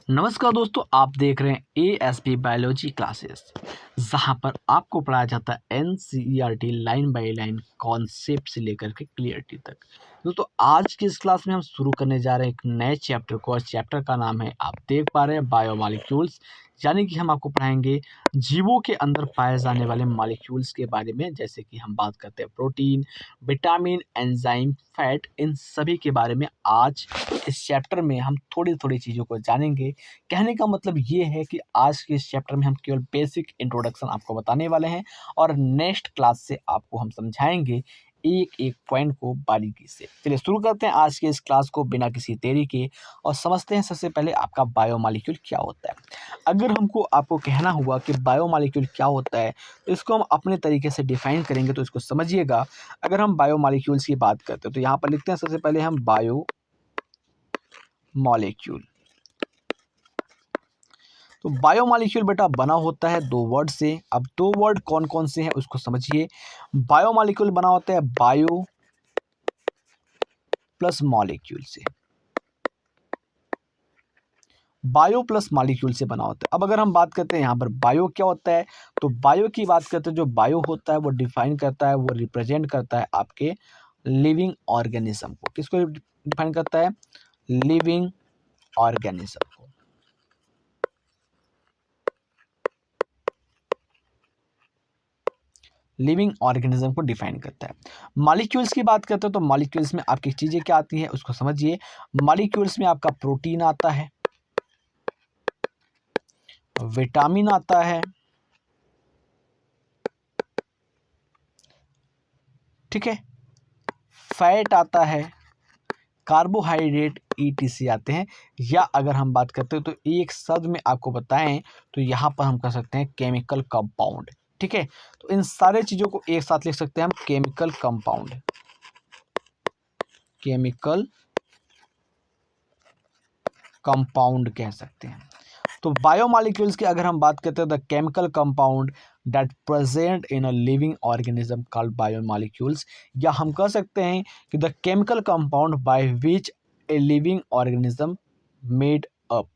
नमस्कार दोस्तों, आप देख रहे हैं एएसपी बायोलॉजी क्लासेस, जहां पर आपको पढ़ाया जाता है NCERT line by line concept से लेकर के क्लियरिटी तक। दोस्तों, आज की इस क्लास में हम शुरू करने जा रहे हैं एक नए चैप्टर को, और चैप्टर का नाम है, आप देख पा रहे हैं, बायोमॉलिक्यूल्स। यानी कि हम आपको पढ़ाएंगे जीवों के अंदर पाए जाने वाले मॉलिक्यूल्स के बारे में, जैसे कि हम बात करते हैं प्रोटीन, विटामिन, एंजाइम, फैट, इन सभी के बारे में आज इस चैप्टर में हम थोड़ी थोड़ी चीज़ों को जानेंगे। कहने का मतलब ये है कि आज के इस चैप्टर में हम केवल बेसिक इंट्रोडक्शन आपको बताने वाले हैं, और नेक्स्ट क्लास से आपको हम समझाएंगे एक एक पॉइंट को बारीकी से। चलिए शुरू करते हैं आज के इस क्लास को बिना किसी देरी के, और समझते हैं सबसे पहले आपका बायोमॉलिक्यूल क्या होता है। अगर हमको आपको कहना हुआ कि बायोमॉलिक्यूल क्या होता है, तो इसको हम अपने तरीके से डिफाइन करेंगे, तो इसको समझिएगा। अगर हम बायोमॉलिक्यूल्स की बात करते हैं तो यहाँ पर लिखते हैं सबसे पहले हम बायो मॉलिक्यूल। तो बायोमॉलिक्यूल बेटा बना होता है दो वर्ड से। अब दो वर्ड कौन कौन से हैं उसको समझिए। बायोमॉलिक्यूल बना होता है बायो प्लस मॉलिक्यूल से, बायो प्लस मॉलिक्यूल से बना होता है। अब अगर हम बात करते हैं यहाँ पर बायो क्या होता है, तो बायो की बात करते हैं, जो बायो होता है वो डिफाइन करता है, वो रिप्रेजेंट करता है आपके लिविंग ऑर्गेनिज्म को। किसको डिफाइन करता है? लिविंग ऑर्गेनिज्म को। लिविंग ऑर्गेनिज्म को डिफाइन करता है। मॉलिक्यूल्स की बात करते हैं तो मॉलिक्यूल्स में आपकी चीज़ें क्या आती हैं उसको समझिए। मॉलिक्यूल्स में आपका प्रोटीन आता है, विटामिन आता है, ठीक है, फैट आता है, कार्बोहाइड्रेट ईटीसी आते हैं। या अगर हम बात करते हैं तो एक शब्द में आपको बताएं तो यहाँ पर हम कह सकते हैं केमिकल कंपाउंड। ठीक है, तो इन सारे चीज़ों को एक साथ लिख सकते हैं हम केमिकल कंपाउंड। केमिकल कंपाउंड कह सकते हैं। तो बायोमॉलिक्यूल्स की अगर हम बात करते हैं, the chemical compound that present in a living organism called biomolecules, या हम कह सकते हैं कि the chemical compound by which a living organism made up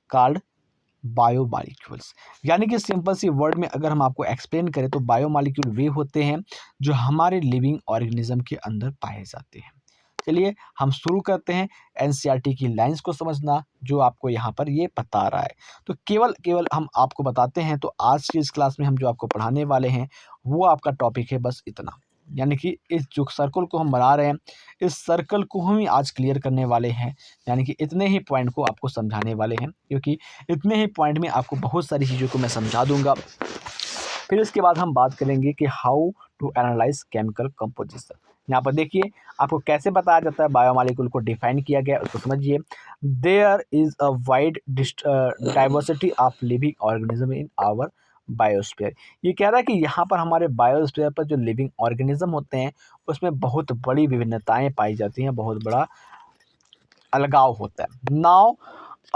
called biomolecules. यानी कि सिंपल सी वर्ड में अगर हम आपको एक्सप्लेन करें तो बायोमॉलिक्यूल वे होते हैं जो हमारे लिविंग ऑर्गेनिज्म के अंदर पाए जाते हैं। चलिए हम शुरू करते हैं एनसीईआरटी की लाइंस को समझना, जो आपको यहाँ पर ये बता रहा है। तो केवल केवल हम आपको बताते हैं। तो आज की इस क्लास में हम जो आपको पढ़ाने वाले हैं वो आपका टॉपिक है बस इतना। यानी कि इस जो सर्कल को हम बना रहे हैं, इस सर्कल को हम ही आज क्लियर करने वाले हैं। यानी कि इतने ही पॉइंट को आपको समझाने वाले हैं, क्योंकि इतने ही पॉइंट में आपको बहुत सारी चीज़ों को मैं समझा दूंगा। फिर इसके बाद हम बात करेंगे कि how to analyse chemical composition. यहाँ पर देखिए आपको कैसे बताया जाता है, बायोमॉलिक्यूल को डिफाइन किया गया है, उसको समझिए। There is a wide diversity of living organism in our biosphere. ये कह रहा है कि यहाँ पर हमारे बायोस्फीयर पर जो लिविंग ऑर्गेनिज्म होते हैं उसमें बहुत बड़ी विभिन्नताएं पाई जाती हैं, बहुत बड़ा अलगाव होता है। Now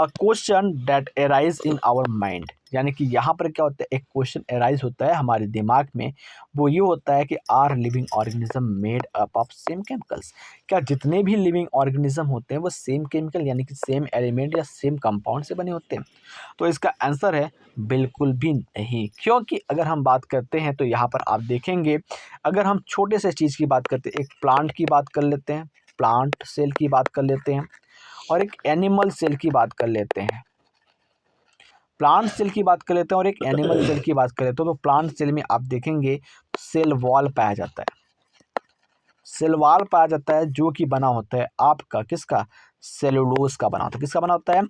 a question that arise in our mind, यानी कि यहाँ पर क्या होता है, एक क्वेश्चन अराइज होता है हमारे दिमाग में। वो ये होता है कि are living organism made up of same chemicals. क्या जितने भी लिविंग ऑर्गेनिज्म होते हैं वो सेम केमिकल यानी कि सेम एलिमेंट या सेम कंपाउंड से बने होते हैं? तो इसका आंसर है बिल्कुल भी नहीं। क्योंकि अगर हम बात करते हैं तो यहाँ पर आप देखेंगे, अगर हम छोटे से चीज़ की बात करते हैं, एक प्लांट की बात कर लेते हैं, प्लांट सेल की बात कर लेते हैं, और एक एनिमल सेल की बात कर लेते हैं। प्लांट सेल की बात कर लेते हैं और एक एनिमल सेल की बात कर लेते हैं। तो प्लांट सेल में आप देखेंगे सेल वॉल पाया जाता है, सेल वॉल पाया जाता है, जो कि बना होता है आपका किसका? सेलुलोज का बना होता है। किसका बना होता है?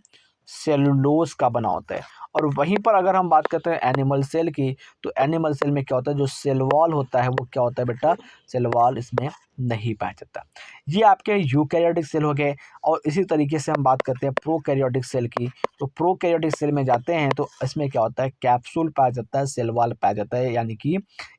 सेलुलोज का बना होता है। और वहीं पर अगर हम बात करते हैं एनिमल सेल की, तो एनिमल सेल में क्या होता है, जो सेल वॉल होता है वो क्या होता है बेटा? सेल वॉल इसमें नहीं पाया जाता। ये आपके यूकैरियोटिक सेल हो गए। और इसी तरीके से हम बात करते हैं प्रोकैरियोटिक सेल की। तो प्रोकैरियोटिक सेल में जाते हैं तो इसमें क्या होता है, कैप्सूल पाया जाता है, सेल वॉल पाया जाता है, यानी कि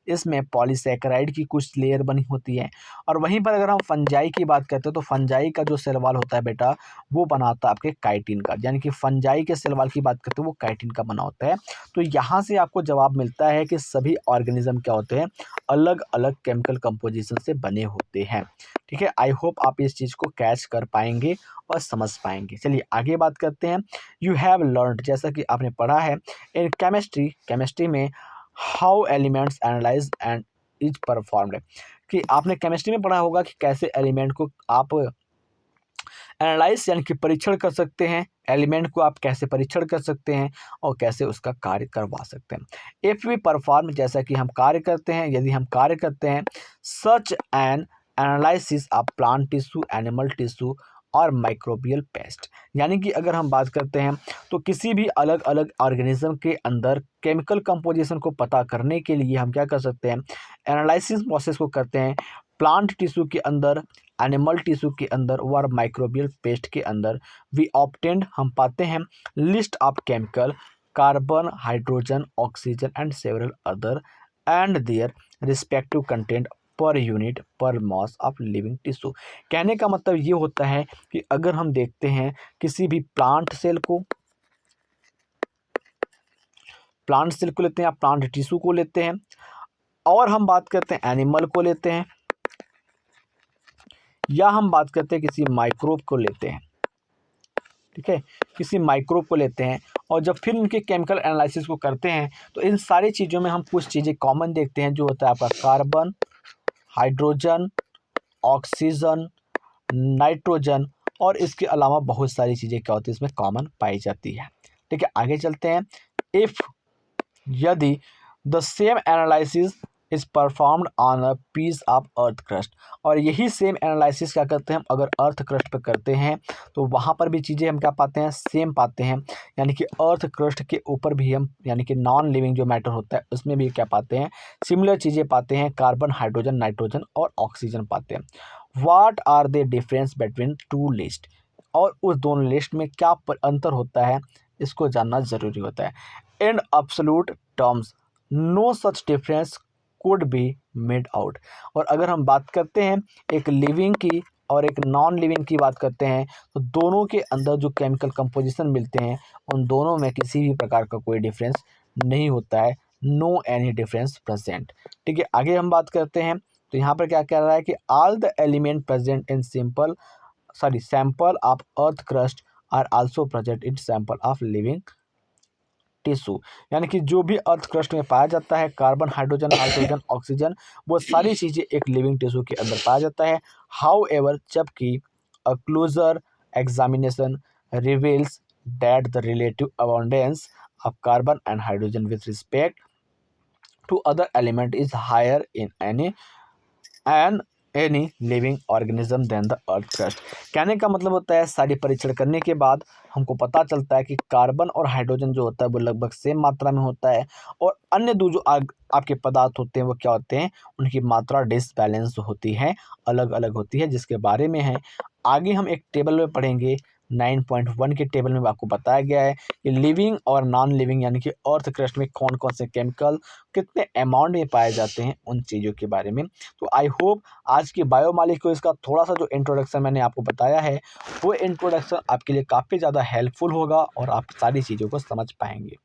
इसमें पॉलीसैकेराइड की कुछ लेयर बनी होती है। और वहीं पर अगर हम फंजाई की बात करते हैं तो फंजाई का जो सेल वॉल होता है बेटा, वो बनाता है आपके काइटिन का। यानी कि फंजाई के सेल वॉल की बात करते हैं वो काइटिन प्रोटीन का बना होता है। तो यहाँ से आपको जवाब मिलता है कि सभी ऑर्गेनिज्म क्या होते हैं, अलग अलग केमिकल कंपोजिशन से बने होते हैं। ठीक है, आई होप आप इस चीज़ को कैच कर पाएंगे और समझ पाएंगे। चलिए आगे बात करते हैं। यू हैव लर्नड, जैसा कि आपने पढ़ा है इन केमिस्ट्री में how elements analyse and is performed, कि आपने केमिस्ट्री में पढ़ा होगा कि कैसे एलिमेंट को आप एनालाइज यानी कि परीक्षण कर सकते हैं, एलिमेंट को आप कैसे परीक्षण कर सकते हैं और कैसे उसका कार्य करवा सकते हैं। इफ़ वी परफॉर्म, जैसा कि हम कार्य करते हैं, यदि हम कार्य करते हैं such an analysis of plant tissue, animal tissue और माइक्रोबियल पेस्ट, यानी कि अगर हम बात करते हैं तो किसी भी अलग अलग ऑर्गेनिज्म के अंदर केमिकल कंपोजिशन को पता करने के लिए हम क्या कर सकते हैं, एनालिसिस प्रोसेस को करते हैं प्लांट टिश्यू के अंदर, एनिमल टिश्यू के अंदर और माइक्रोबियल पेस्ट के अंदर। वी ऑब्टेन्ड, हम पाते हैं list of chemical, carbon, hydrogen, oxygen and several other and their respective content per unit पर मास ऑफ लिविंग टिश्यू। कहने का मतलब ये होता है कि अगर हम देखते हैं किसी भी प्लांट सेल को लेते हैं या प्लांट टिश्यू को लेते हैं, और हम बात करते हैं एनिमल को लेते हैं, या हम बात करते हैं किसी माइक्रोब को लेते हैं, ठीक है, किसी माइक्रोब को लेते हैं, और जब फिर इनके केमिकल एनालिसिस को करते हैं तो इन सारी चीज़ों में हम कुछ चीज़ें कॉमन देखते हैं, जो होता है आपका कार्बन, हाइड्रोजन, ऑक्सीजन, नाइट्रोजन, और इसके अलावा बहुत सारी चीज़ें क्या होती है इसमें कॉमन पाई जाती है। ठीक है, आगे चलते हैं। इफ़, यदि the same analysis is performed on a piece of earth crust, और यही सेम एनालिसिस क्या करते हैं हम अगर अर्थ क्रस्ट पर करते हैं तो वहाँ पर भी चीज़ें हम क्या पाते हैं, सेम पाते हैं, यानी कि अर्थ क्रस्ट के ऊपर भी हम यानी कि नॉन लिविंग जो मैटर होता है उसमें भी क्या पाते हैं, सिमिलर चीज़ें पाते हैं, कार्बन, हाइड्रोजन, नाइट्रोजन और ऑक्सीजन पाते हैं। What are the difference between two list, और उस दोनों लिस्ट में क्या अंतर होता है इसको जानना ज़रूरी होता है। In absolute terms no such difference could be made out, और अगर हम बात करते हैं एक लिविंग की और एक नॉन लिविंग की बात करते हैं तो दोनों के अंदर जो केमिकल कंपोजिशन मिलते हैं उन दोनों में किसी भी प्रकार का कोई डिफरेंस नहीं होता है, नो एनी डिफरेंस प्रेजेंट। ठीक है, आगे हम बात करते हैं तो यहाँ पर क्या कह रहा है कि all the element present in sample of earth crust are also present in sample of living tissue, यानी कि जो भी अर्थ क्रस्ट में पाया जाता है कार्बन, हाइड्रोजन, नाइट्रोजन, ऑक्सीजन, वो सारी चीज़ें एक लिविंग टिश्यू के अंदर पाया जाता है। हाउ एवर, जबकि a closer examination reveals that the relative abundance of carbon and hydrogen with respect to other element is higher in any living organism than the earth crust. कहने का मतलब होता है सारी परीक्षण करने के बाद हमको पता चलता है कि कार्बन और हाइड्रोजन जो होता है वो लगभग सेम मात्रा में होता है, और अन्य दो जो आपके पदार्थ होते हैं वो क्या होते हैं, उनकी मात्रा डिसबैलेंस होती है, अलग अलग होती है, जिसके बारे में है आगे हम एक टेबल में पढ़ेंगे। 9.1 के टेबल में आपको बताया गया है कि लिविंग और नॉन लिविंग यानी कि अर्थ क्रस्ट में कौन कौन से केमिकल कितने अमाउंट में पाए जाते हैं, उन चीज़ों के बारे में। तो आई होप आज की बायोमॉलिक्यूल्स का थोड़ा सा जो इंट्रोडक्शन मैंने आपको बताया है वो इंट्रोडक्शन आपके लिए काफ़ी ज़्यादा हेल्पफुल होगा और आप सारी चीज़ों को समझ पाएंगे।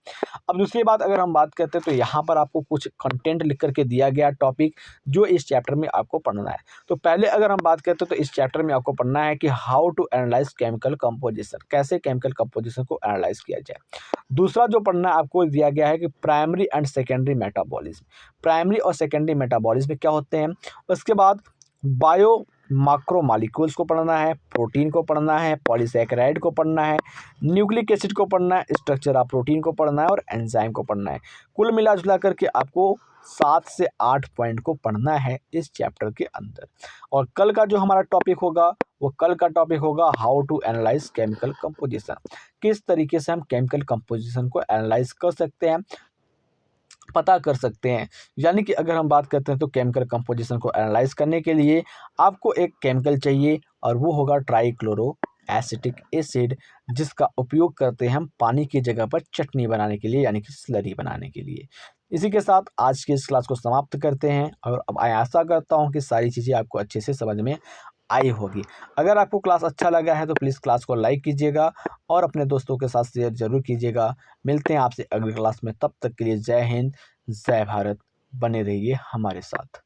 अब दूसरी बात अगर हम बात करते हैं तो यहाँ पर आपको कुछ कंटेंट लिख करके दिया गया टॉपिक जो इस चैप्टर में आपको पढ़ना है। तो पहले अगर हम बात करते हैं तो इस चैप्टर में आपको पढ़ना है कि how to analyse chemical composition, कैसे केमिकल कंपोजिशन को एनालाइज किया जाए। दूसरा जो पढ़ना आपको दिया गया है कि primary and secondary metabolism, primary और सेकेंडरी मेटाबॉलिज्म क्या होते हैं। उसके बाद बायो माक्रोमॉलिक्यूल्स को पढ़ना है, प्रोटीन को पढ़ना है, पॉलीसैकेराइड को पढ़ना है, न्यूक्लिक एसिड को पढ़ना है, स्ट्रक्चर ऑफ प्रोटीन को पढ़ना है और एंजाइम को पढ़ना है। कुल मिला जुला करके आपको 7 से 8 पॉइंट को पढ़ना है इस चैप्टर के अंदर। और कल का जो हमारा टॉपिक होगा वो कल का टॉपिक होगा how to analyse chemical composition, किस तरीके से हम केमिकल कंपोजिशन को एनालाइज कर सकते हैं, पता कर सकते हैं। यानी कि अगर हम बात करते हैं तो केमिकल कंपोजिशन को एनालाइज करने के लिए आपको एक केमिकल चाहिए और वो होगा ट्राइक्लोरो एसिटिक एसिड, जिसका उपयोग करते हैं हम पानी की जगह पर चटनी बनाने के लिए यानी कि स्लरी बनाने के लिए। इसी के साथ आज की इस क्लास को समाप्त करते हैं और अब मैं आशा करता हूँ कि सारी चीज़ें आपको अच्छे से समझ में आई होगी। अगर आपको क्लास अच्छा लगा है तो प्लीज़ क्लास को लाइक कीजिएगा और अपने दोस्तों के साथ शेयर ज़रूर कीजिएगा। मिलते हैं आपसे अगली क्लास में, तब तक के लिए जय हिंद, जय भारत। बने रहिए हमारे साथ।